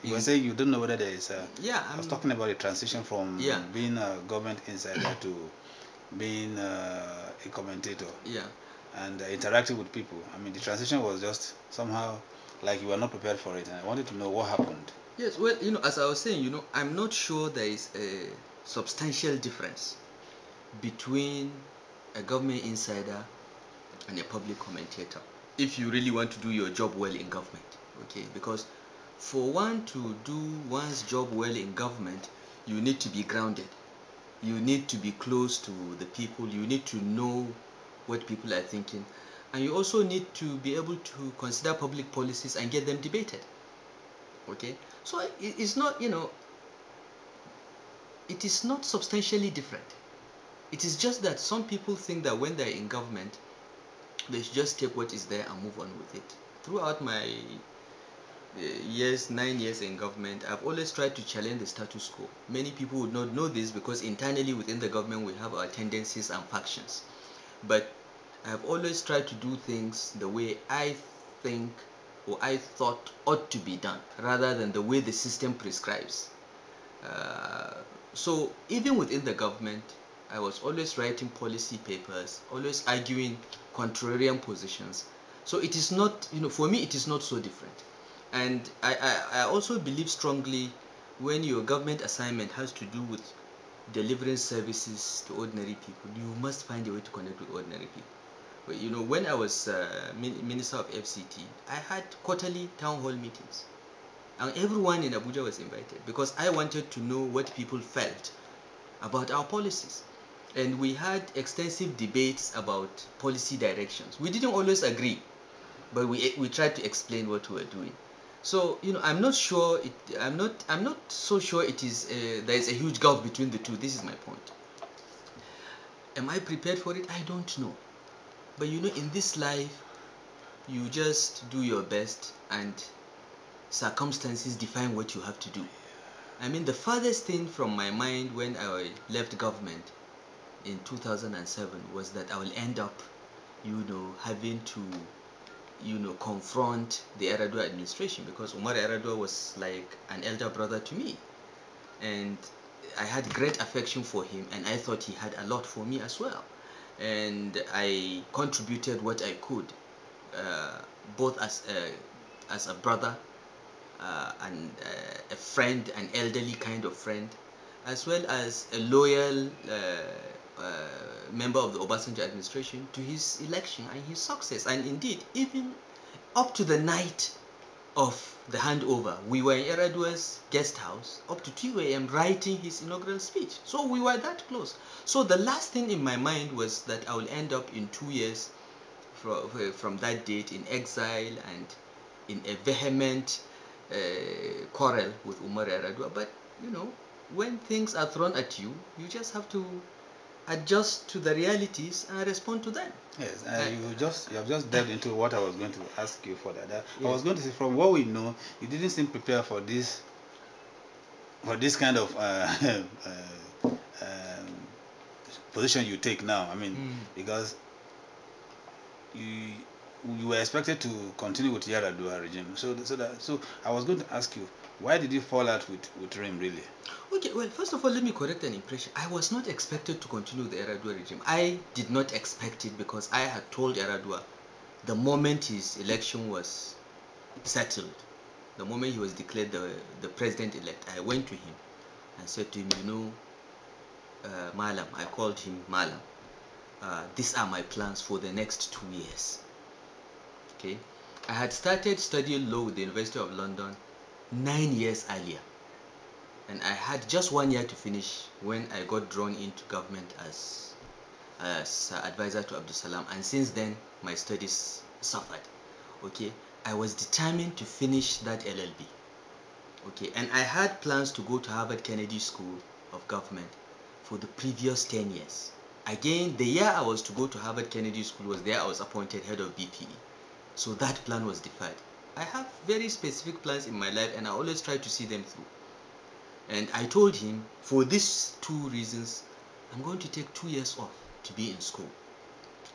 You were saying you don't know whether there is a... Yeah, I was talking about the transition from yeah, being a government insider to being a commentator. Yeah. And interacting with people. I mean, the transition was just somehow like you were not prepared for it, and I wanted to know what happened. Yes, well, as I was saying, I'm not sure there is a substantial difference between a government insider and a public commentator if you really want to do your job well in government. Okay, because for one to do one's job well in government, you need to be grounded, you need to be close to the people, you need to know what people are thinking, and you also need to be able to consider public policies and get them debated. Okay, so it's not, it is not substantially different. It is just that some people think that when they're in government, they should just take what is there and move on with it. Throughout my 9 years in government, I've always tried to challenge the status quo. Many people would not know this because internally within the government we have our tendencies and factions. But I've always tried to do things the way I think or I thought ought to be done, rather than the way the system prescribes. So even within the government, I was always writing policy papers, always arguing contrarian positions. So it is not, for me, it is not so different. And I also believe strongly when your government assignment has to do with delivering services to ordinary people, you must find a way to connect with ordinary people. But, when I was Minister of FCT, I had quarterly town hall meetings. And everyone in Abuja was invited because I wanted to know what people felt about our policies. And we had extensive debates about policy directions. We didn't always agree, but we tried to explain what we were doing. So I'm not sure I'm not so sure it is there is a huge gulf between the two. This is my point. Am I prepared for it? I don't know. But in this life, you just do your best and circumstances define what you have to do. I mean, the farthest thing from my mind when I left government in 2007 was that I will end up, having to, confront the Yar'Adua administration, because Umar Yar'Adua was like an elder brother to me. And I had great affection for him, and I thought he had a lot for me as well. And I contributed what I could, both as a brother and a friend, an elderly kind of friend, as well as a loyal member of the Obasanjo administration to his election and his success. And indeed, even up to the night of the handover, we were in Yar'Adua's guest house up to 2 a.m. writing his inaugural speech. So we were that close. So the last thing in my mind was that I will end up in 2 years from that date in exile and in a vehement quarrel with Umar Yar'Adua. But when things are thrown at you, you just have to adjust to the realities and respond to them. Yes, you have just delved into what I was going to ask you for that. I was going to say, from what we know, you didn't seem prepared for this kind of position you take now. I mean, because you were expected to continue with Yar'Adua regime. So I was going to ask you, why did you fall out with RIM really? Okay, well, first of all, let me correct an impression. I was not expected to continue the Yar'Adua regime. I did not expect it because I had told Yar'Adua the moment his election was settled, the moment he was declared the president-elect, I went to him and said to him, Mallam, I called him Mallam, these are my plans for the next 2 years. Okay, I had started studying law with the University of London 9 years earlier, and I had just 1 year to finish when I got drawn into government as advisor to Abdul Salam, and since then my studies suffered. Okay, I was determined to finish that LLB. Okay, and I had plans to go to Harvard Kennedy School of Government for the previous 10 years. Again, the year I was to go to Harvard Kennedy School was there I was appointed head of BPE. So that plan was deferred. I have very specific plans in my life and I always try to see them through. And I told him, for these 2 reasons, I'm going to take 2 years off to be in school.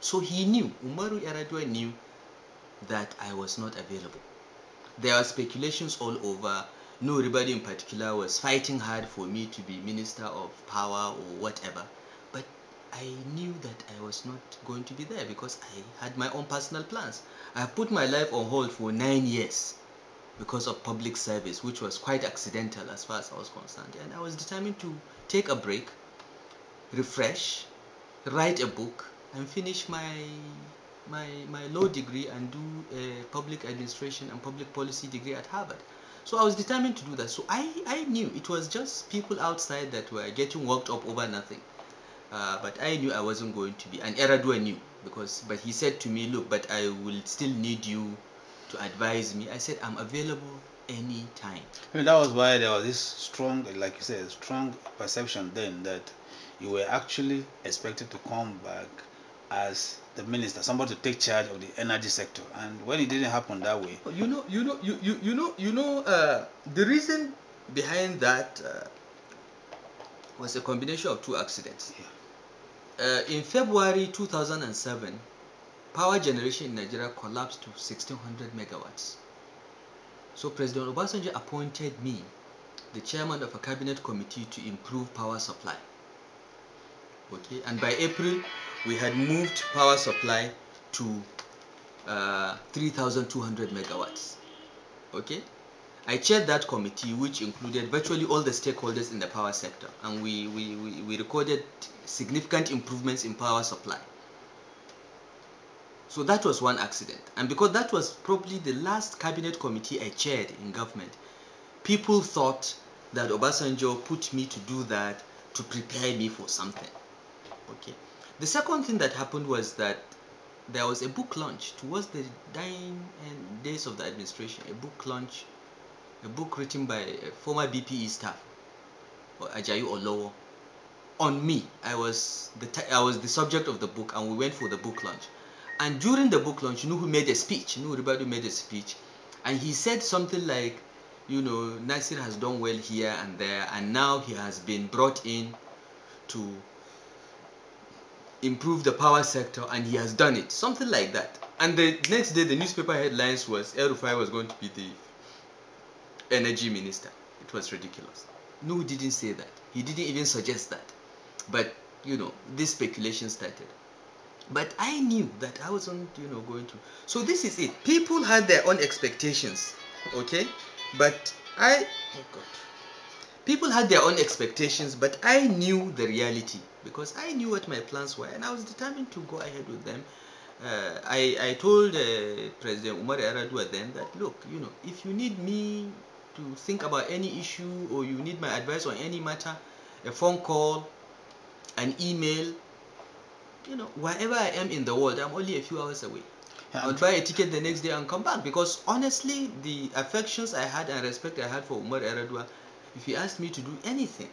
So he knew, Umaru Yar'Adua knew that I was not available. There were speculations all over No, everybody in particular was fighting hard for me to be Minister of Power or whatever. But I knew that I was not going to be there because I had my own personal plans. I put my life on hold for 9 years because of public service, which was quite accidental as far as I was concerned. And I was determined to take a break, refresh, write a book, and finish my law degree and do a public administration and public policy degree at Harvard. So I was determined to do that. So I knew it was just people outside that were getting worked up over nothing. But I knew I wasn't going to be, and Yar'Adua knew, but he said to me, look, but I will still need you to advise me. I said, I'm available anytime. I mean, that was why there was this strong, like you said, strong perception then that you were actually expected to come back as the minister, somebody to take charge of the energy sector. And when it didn't happen that way, The reason behind that was a combination of two accidents. In February 2007, power generation in Nigeria collapsed to 1600 megawatts. So President Obasanjo appointed me the chairman of a cabinet committee to improve power supply. Okay, and by April we had moved power supply to 3200 megawatts. Okay, I chaired that committee, which included virtually all the stakeholders in the power sector, and we recorded significant improvements in power supply. So that was one accident, and because that was probably the last cabinet committee I chaired in government, people thought that Obasanjo put me to do that to prepare me for something. Okay. The second thing that happened was that there was a book launch towards the dying days of the administration. A book written by a former BPE staff, Ajayi Olowo, on me. I was the subject of the book, and we went for the book launch. And during the book launch, who made a speech? Everybody made a speech, and he said something like, Nasir has done well here and there, and now he has been brought in to improve the power sector, and he has done it, something like that. And the next day the newspaper headlines was El-Rufai was going to be the energy minister. It was ridiculous. No, he didn't say that. He didn't even suggest that. But this speculation started. But I knew that I wasn't going to. So this is it. People had their own expectations, okay, but oh god, people had their own expectations, but I knew the reality because I knew what my plans were, and I was determined to go ahead with them. I told President Umar Yar'Adua then that, look, if you need me to think about any issue or you need my advice on any matter, a phone call, an email, wherever I am in the world, I'm only a few hours away. I'll buy a ticket the next day and come back, because honestly, the affections I had and respect I had for Umar Yar'Adua, if he asked me to do anything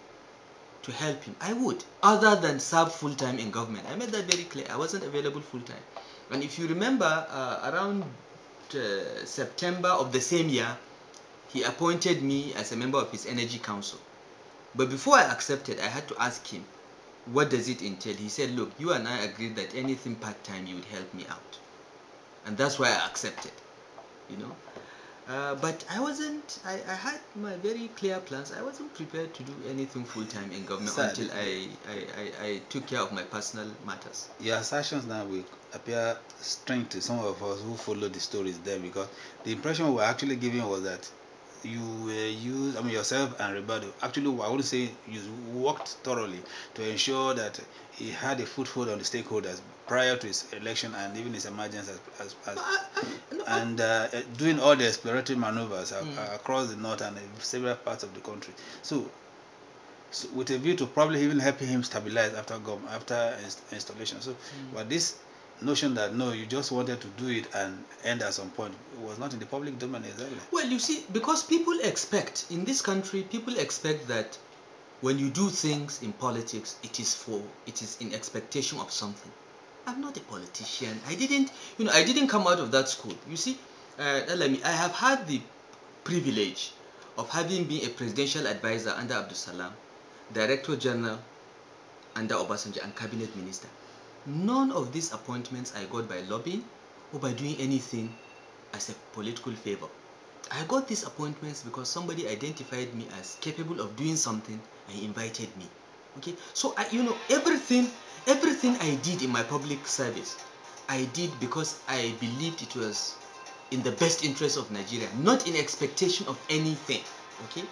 to help him, I would, other than serve full-time in government. I made that very clear. I wasn't available full-time. And if you remember, around September of the same year, he appointed me as a member of his energy council. But before I accepted, I had to ask him, what does it entail? He said, look, you and I agreed that anything part-time you would help me out. And that's why I accepted, but I wasn't, I had my very clear plans. I wasn't prepared to do anything full-time in government until I took care of my personal matters. Your assertions now will appear strange to some of us who follow the stories there, because the impression we were actually giving was that you used, yourself and Roberto actually, I wouldn't say you worked thoroughly to ensure that he had a foothold on the stakeholders prior to his election and even his emergence and doing all the exploratory maneuvers across the north and several parts of the country. So with a view to probably even helping him stabilize after installation. So, but this notion that no, you just wanted to do it and end at some point, was not in the public domain exactly. Well, you see, because people expect in this country, people expect that when you do things in politics, it is in expectation of something. I'm not a politician. I didn't come out of that school. You see, I have had the privilege of having been a presidential advisor under Abdul Salam, Director General under Obasanjo, and Cabinet Minister. None of these appointments I got by lobbying or by doing anything as a political favor. I got these appointments because somebody identified me as capable of doing something and invited me. Okay, so everything I did in my public service, I did because I believed it was in the best interest of Nigeria, not in expectation of anything. Okay,